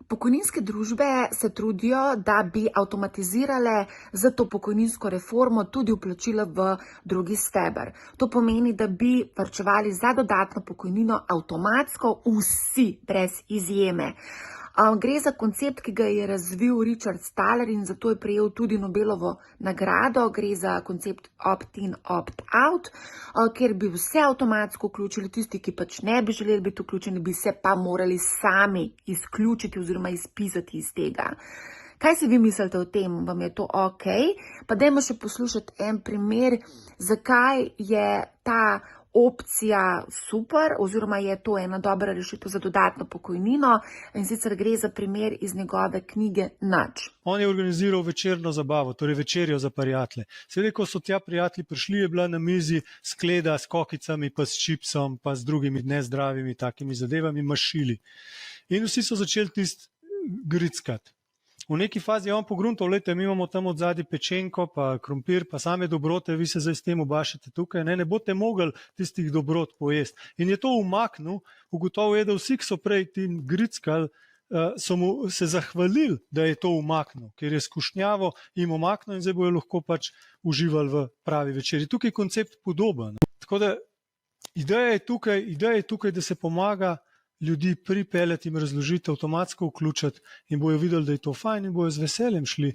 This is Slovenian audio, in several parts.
Pokojninske družbe se trudijo, da bi avtomatizirale za to pokojninsko reformo tudi vplačila v drugi steber. To pomeni, da bi varčevali za dodatno pokojnino avtomatsko vsi, brez izjeme. Gre za koncept, ki ga je razvil Richard Thaler in zato je prejel tudi Nobelovo nagrado. Gre za koncept opt-in, opt-out, kjer bi vse avtomatsko vključili, tisti, ki pač ne bi želeli biti vključeni, bi se pa morali sami izključiti oziroma izpisati iz tega. Kaj si vi mislite o tem? Vam je to ok? Pa dajmo še poslušati en primer, zakaj je ta opcija super oziroma je to ena dobra rešitev za dodatno pokojnino, in sicer gre za primer iz njegove knjige Nič. On je organiziral večerno zabavo, torej večerjo za prijatelje. Seveda, ko so tja prijatelji prišli, je bila na mizi skleda s kokicami, pa s čipsom, pa z drugimi nezdravimi takimi zadevami, mašili. In vsi so začeli tisti grickati. V neki fazi je on pogruntal, lejte, mi imamo tam od zadnji pečenko, pa krompir, pa same dobrote, vi se zdaj s tem obašate tukaj, ne boste mogli tistih dobrot pojesti. In je to umaknil, ugotovil je, da vsi, ki so prej tim grickali, so mu se zahvalili, da je to umaknil, ker je skušnjavo jim umaknil in zdaj bojo lahko pač uživali v pravi večeri. Tukaj je koncept podoben. Tako da ideja je tukaj, da se pomaga ljudi pripeljati, jim razložiti, avtomatsko vključiti in bojo videli, da je to fajn in bojo z veseljem šli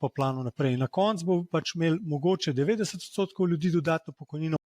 po planu naprej. Na koncu bo pač imel mogoče 90% ljudi dodatno pokojnino.